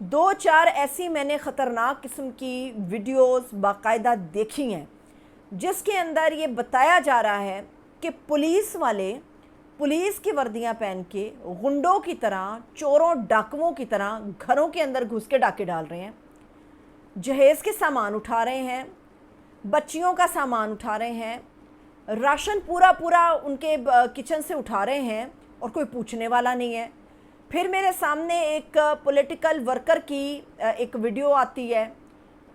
دو چار ایسی میں نے خطرناک قسم کی ویڈیوز باقاعدہ دیکھی ہیں جس کے اندر یہ بتایا جا رہا ہے کہ پولیس والے پولیس کی وردیاں پہن کے غنڈوں کی طرح، چوروں ڈاکوؤں کی طرح گھروں کے اندر گھس کے ڈاکے ڈال رہے ہیں، جہیز کے سامان اٹھا رہے ہیں، بچیوں کا سامان اٹھا رہے ہیں، راشن پورا ان کے کچن سے اٹھا رہے ہیں اور کوئی پوچھنے والا نہیں ہے۔ پھر میرے سامنے ایک پولیٹیکل ورکر کی ایک ویڈیو آتی ہے،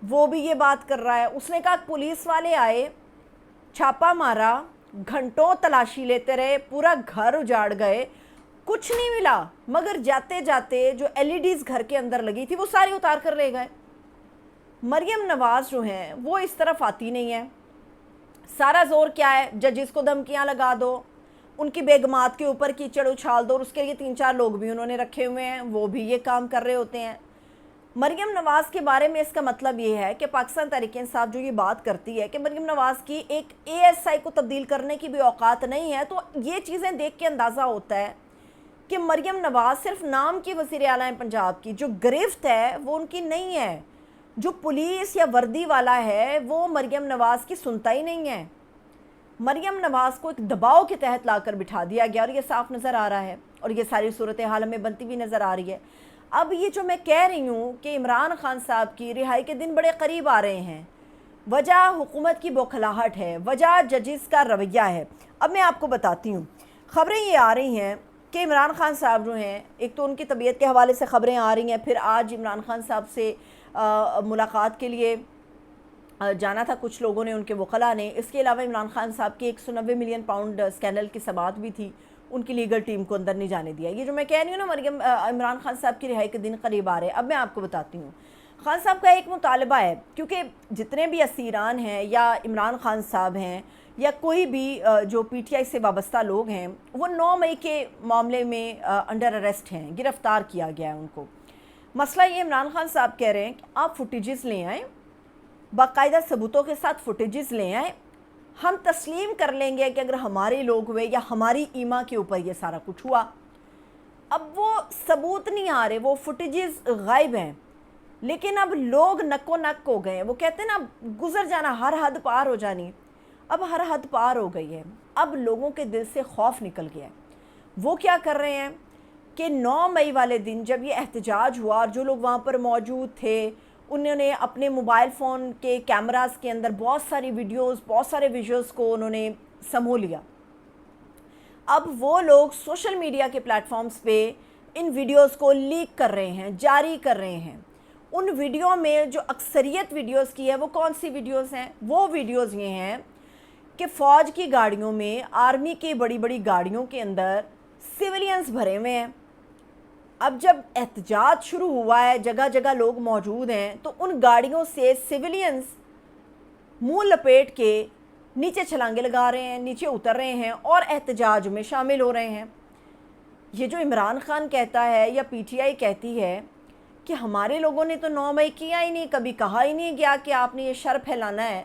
وہ بھی یہ بات کر رہا ہے۔ اس نے کہا پولیس والے آئے، چھاپا مارا، گھنٹوں تلاشی لیتے رہے، پورا گھر اجاڑ گئے، کچھ نہیں ملا، مگر جاتے جاتے جو LEDs گھر کے اندر لگی تھی وہ ساری اتار کر لے گئے۔ مریم نواز جو ہیں وہ اس طرف آتی نہیں ہے۔ سارا زور کیا ہے؟ ججز کو دھمکیاں لگا دو، ان کی بیگمات کے اوپر کیچڑ اچھال دو، اور اس کے لیے 3-4 لوگ بھی انہوں نے رکھے ہوئے ہیں، وہ بھی یہ کام کر رہے ہوتے ہیں۔ مریم نواز کے بارے میں اس کا مطلب یہ ہے کہ پاکستان تحریک انصاف جو یہ بات کرتی ہے کہ مریم نواز کی ایک ASI کو تبدیل کرنے کی بھی اوقات نہیں ہے، تو یہ چیزیں دیکھ کے اندازہ ہوتا ہے کہ مریم نواز صرف نام کی وزیر اعلیٰ ہیں پنجاب کی، جو گرفت ہے وہ ان کی نہیں ہے، جو پولیس یا وردی والا ہے وہ مریم نواز کی سنتا ہی نہیں ہے۔ مریم نواز کو ایک دباؤ کے تحت لا کر بٹھا دیا گیا، اور یہ صاف نظر آ رہا ہے، اور یہ ساری صورتحال ہمیں بنتی بھی نظر آ رہی ہے۔ اب یہ جو میں کہہ رہی ہوں کہ عمران خان صاحب کی رہائی کے دن بڑے قریب آ رہے ہیں، وجہ حکومت کی بوکھلاہٹ ہے، وجہ ججز کا رویہ ہے۔ اب میں آپ کو بتاتی ہوں، خبریں یہ آ رہی ہیں کہ عمران خان صاحب جو ہیں، ایک تو ان کی طبیعت کے حوالے سے خبریں آ رہی ہیں، پھر آج عمران خان صاحب سے ملاقات کے لیے جانا تھا کچھ لوگوں نے، ان کے وکلاء نے۔ اس کے علاوہ عمران خان صاحب کی 190 ملین پاؤنڈ اسکینڈل کی سماعت بھی تھی، ان کی لیگل ٹیم کو اندر نہیں جانے دیا۔ یہ جو میں کہہ رہی ہوں نا، عمران خان صاحب کی رہائی کے دن قریب آ رہے ہیں۔ اب میں آپ کو بتاتی ہوں، خان صاحب کا ایک مطالبہ ہے، کیونکہ جتنے بھی اسیران ہیں یا عمران خان صاحب ہیں یا کوئی بھی جو PTI سے وابستہ لوگ ہیں، وہ 9 مئی کے معاملے میں انڈر اریسٹ ہیں، گرفتار کیا گیا ہے ان کو۔ مسئلہ یہ عمران خان صاحب کہہ رہے ہیں کہ آپ فوٹیجز لے آئیں، باقاعدہ ثبوتوں کے ساتھ فوٹیجز لے آئیں، ہم تسلیم کر لیں گے کہ اگر ہمارے لوگ ہوئے یا ہماری ایما کے اوپر یہ سارا کچھ ہوا۔ اب وہ ثبوت نہیں آ رہے، وہ فوٹیجز غائب ہیں، لیکن اب لوگ نکو نک ہو گئے ہیں۔ وہ کہتے ہیں نا گزر جانا، ہر حد پار ہو جانی، اب ہر حد پار ہو گئی ہے۔ اب لوگوں کے دل سے خوف نکل گیا ہے۔ وہ کیا کر رہے ہیں کہ 9 مئی والے دن جب یہ احتجاج ہوا اور جو لوگ وہاں پر موجود تھے، انہوں نے اپنے موبائل فون کے کیمراز کے اندر بہت ساری ویڈیوز، بہت سارے ویژوز کو انہوں نے سمو لیا۔ اب وہ لوگ سوشل میڈیا کے پلیٹ فارمز پہ ان ویڈیوز کو لیک کر رہے ہیں، جاری کر رہے ہیں۔ ان ویڈیو میں جو اکثریت ویڈیوز کی ہے وہ کون سی ویڈیوز ہیں؟ وہ ویڈیوز یہ ہیں کہ فوج کی گاڑیوں میں، آرمی کی بڑی بڑی گاڑیوں کے اندر سیولینز بھرے ہوئے ہیں۔ اب جب احتجاج شروع ہوا ہے، جگہ جگہ لوگ موجود ہیں، تو ان گاڑیوں سے سیولینز منہ لپیٹ کے نیچے چھلانگے لگا رہے ہیں، نیچے اتر رہے ہیں اور احتجاج میں شامل ہو رہے ہیں۔ یہ جو عمران خان کہتا ہے یا PTI کہتی ہے کہ ہمارے لوگوں نے تو 9 مئی کیا ہی نہیں، کبھی کہا ہی نہیں گیا کہ آپ نے یہ شر پھیلانا ہے،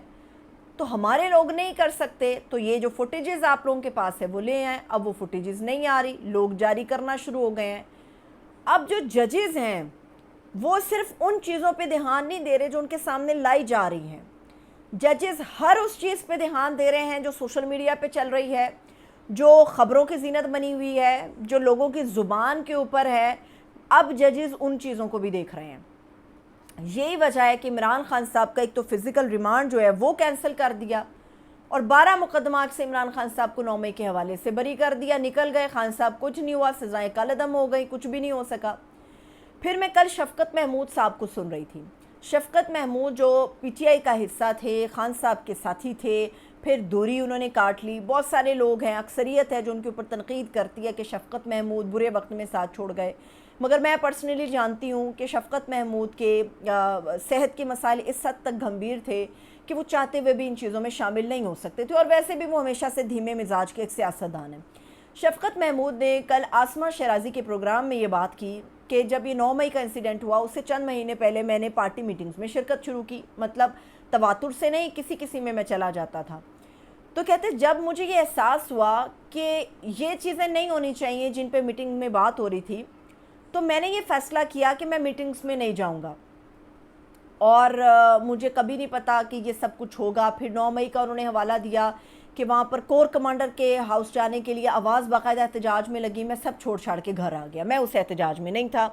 تو ہمارے لوگ نہیں کر سکتے، تو یہ جو فوٹیجز آپ لوگوں کے پاس ہے وہ لے آئیں۔ اب وہ فوٹیجز نہیں آ رہی، لوگ جاری کرنا شروع ہو گئے ہیں۔ اب جو ججز ہیں وہ صرف ان چیزوں پہ دھیان نہیں دے رہے جو ان کے سامنے لائی جا رہی ہیں، ججز ہر اس چیز پہ دھیان دے رہے ہیں جو سوشل میڈیا پہ چل رہی ہے، جو خبروں کی زینت بنی ہوئی ہے، جو لوگوں کی زبان کے اوپر ہے۔ اب ججز ان چیزوں کو بھی دیکھ رہے ہیں۔ یہی وجہ ہے کہ عمران خان صاحب کا ایک تو فزیکل ریمانڈ جو ہے وہ کینسل کر دیا، اور 12 مقدمات سے عمران خان صاحب کو 9 مئی کے حوالے سے بری کر دیا، نکل گئے۔ خان صاحب کچھ نہیں ہوا، سزائیں کالعدم ہو گئی، کچھ بھی نہیں ہو سکا۔ پھر میں کل شفقت محمود صاحب کو سن رہی تھی۔ شفقت محمود جو PTI کا حصہ تھے، خان صاحب کے ساتھی تھے، پھر دوری انہوں نے کاٹ لی۔ بہت سارے لوگ ہیں، اکثریت ہے جو ان کے اوپر تنقید کرتی ہے کہ شفقت محمود برے وقت میں ساتھ چھوڑ گئے، مگر میں پرسنلی جانتی ہوں کہ شفقت محمود کے صحت کے مسائل اس حد تک گھمبیر تھے کہ وہ چاہتے ہوئے بھی ان چیزوں میں شامل نہیں ہو سکتے تھے، اور ویسے بھی وہ ہمیشہ سے دھیمے مزاج کے ایک سیاستدان ہیں۔ شفقت محمود نے کل آسمہ شیرازی کے پروگرام میں یہ بات کی کہ جب یہ 9 مئی کا انسیڈنٹ ہوا، اس سے چند مہینے پہلے میں نے پارٹی میٹنگز میں شرکت شروع کی، مطلب تواتر سے نہیں، کسی میں چلا جاتا تھا۔ تو کہتے جب مجھے یہ احساس ہوا کہ یہ چیزیں نہیں ہونی چاہیے جن پہ میٹنگ میں بات ہو رہی تھی، تو میں نے یہ فیصلہ کیا کہ میں میٹنگز میں نہیں جاؤں گا، اور مجھے کبھی نہیں پتا کہ یہ سب کچھ ہوگا۔ پھر 9 مئی کا انہوں نے حوالہ دیا کہ وہاں پر کور کمانڈر کے ہاؤس جانے کے لیے آواز باقاعدہ احتجاج میں لگی، میں سب چھوڑ چھاڑ کے گھر آ گیا، میں اس احتجاج میں نہیں تھا۔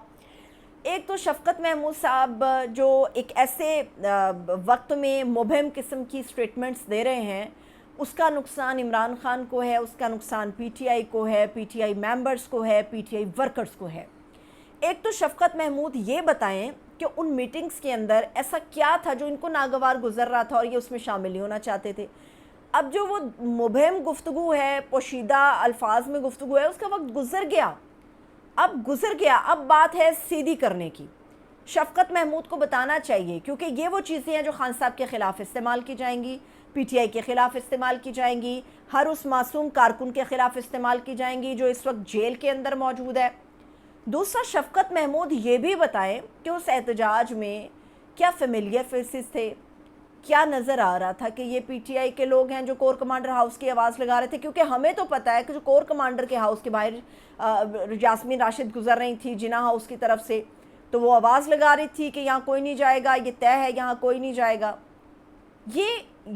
ایک تو شفقت محمود صاحب جو ایک ایسے وقت میں مبہم قسم کی سٹیٹمنٹس دے رہے ہیں، اس کا نقصان عمران خان کو ہے، اس کا نقصان پی ٹی آئی کو ہے، پی ٹی آئی ممبرز کو ہے، پی ٹی آئی ورکرز کو ہے۔ ایک تو شفقت محمود یہ بتائیں کہ ان میٹنگز کے اندر ایسا کیا تھا جو ان کو ناگوار گزر رہا تھا اور یہ اس میں شامل نہیں ہونا چاہتے تھے۔ اب جو وہ مبہم گفتگو ہے، پوشیدہ الفاظ میں گفتگو ہے، اس کا وقت گزر گیا، اب بات ہے سیدھی کرنے کی۔ شفقت محمود کو بتانا چاہیے، کیونکہ یہ وہ چیزیں ہیں جو خان صاحب کے خلاف استعمال کی جائیں گی، پی ٹی آئی کے خلاف استعمال کی جائیں گی، ہر اس معصوم کارکن کے خلاف استعمال کی جائیں گی جو اس وقت جیل کے اندر موجود ہے۔ دوسرا، شفقت محمود یہ بھی بتائیں کہ اس احتجاج میں کیا فیملیئر فیسز تھے، کیا نظر آ رہا تھا کہ یہ پی ٹی آئی کے لوگ ہیں جو کور کمانڈر ہاؤس کی آواز لگا رہے تھے، کیونکہ ہمیں تو پتہ ہے کہ جو کور کمانڈر کے ہاؤس کے باہر یاسمین راشد گزر رہی تھی جناح ہاؤس کی طرف سے، تو وہ آواز لگا رہی تھی کہ یہاں کوئی نہیں جائے گا، یہ طے ہے یہاں کوئی نہیں جائے گا۔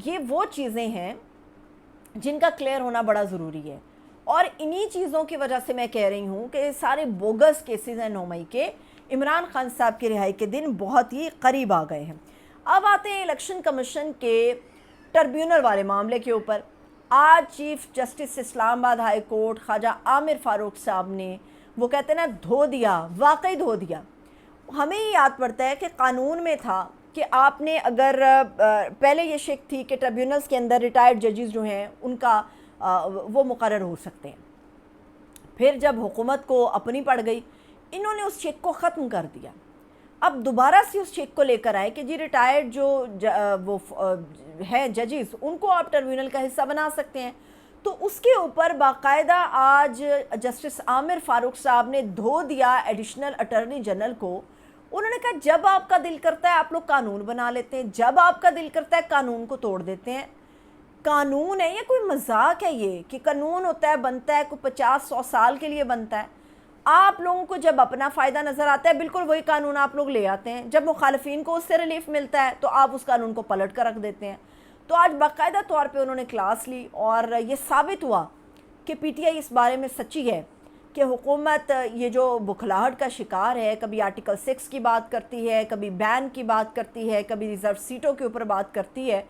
یہ وہ چیزیں ہیں جن کا کلیئر ہونا بڑا ضروری ہے، اور انہی چیزوں کی وجہ سے میں کہہ رہی ہوں کہ سارے بوگس کیسز ہیں 9 مئی کے، عمران خان صاحب کی رہائی کے دن بہت ہی قریب آ گئے ہیں۔ اب آتے ہیں الیکشن کمیشن کے ٹربیونل والے معاملے کے اوپر۔ آج چیف جسٹس اسلام آباد ہائی کورٹ خواجہ عامر فاروق صاحب نے، وہ کہتے ہیں نا، دھو دیا، واقعی دھو دیا۔ ہمیں یہ یاد پڑتا ہے کہ قانون میں تھا کہ آپ نے اگر پہلے یہ شک تھی کہ ٹربیونلز کے اندر ریٹائرڈ ججز جو ہیں ان کا وہ مقرر ہو سکتے ہیں، پھر جب حکومت کو اپنی پڑ گئی، انہوں نے اس چیک کو ختم کر دیا۔ اب دوبارہ سے اس چیک کو لے کر آئے کہ جی ریٹائرڈ جو وہ ہیں ججز، ان کو آپ ٹربیونل کا حصہ بنا سکتے ہیں۔ تو اس کے اوپر باقاعدہ آج جسٹس عامر فاروق صاحب نے دھو دیا ایڈیشنل اٹارنی جنرل کو۔ انہوں نے کہا جب آپ کا دل کرتا ہے آپ لوگ قانون بنا لیتے ہیں، جب آپ کا دل کرتا ہے قانون کو توڑ دیتے ہیں۔ قانون ہے، یہ کوئی مذاق ہے یہ کہ قانون ہوتا ہے، بنتا ہے، کوئی 50-100 سال کے لیے بنتا ہے۔ آپ لوگوں کو جب اپنا فائدہ نظر آتا ہے بالکل وہی قانون آپ لوگ لے آتے ہیں، جب مخالفین کو اس سے ریلیف ملتا ہے تو آپ اس قانون کو پلٹ کر رکھ دیتے ہیں۔ تو آج باقاعدہ طور پہ انہوں نے کلاس لی اور یہ ثابت ہوا کہ پی ٹی آئی اس بارے میں سچی ہے کہ حکومت یہ جو بکھلاہٹ کا شکار ہے، کبھی آرٹیکل 6 کی بات کرتی ہے، کبھی بین کی بات کرتی ہے، کبھی ریزرو سیٹوں کے اوپر بات کرتی ہے،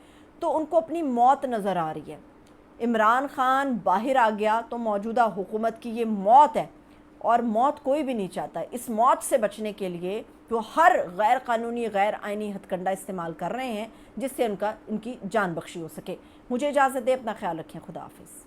تو ان کو اپنی موت نظر آ رہی ہے۔ عمران خان باہر آ گیا تو موجودہ حکومت کی یہ موت ہے، اور موت کوئی بھی نہیں چاہتا۔ اس موت سے بچنے کے لیے وہ ہر غیر قانونی غیر آئینی ہتھ کنڈا استعمال کر رہے ہیں جس سے ان کی جان بخشی ہو سکے۔ مجھے اجازت دے، اپنا خیال رکھیں، خدا حافظ۔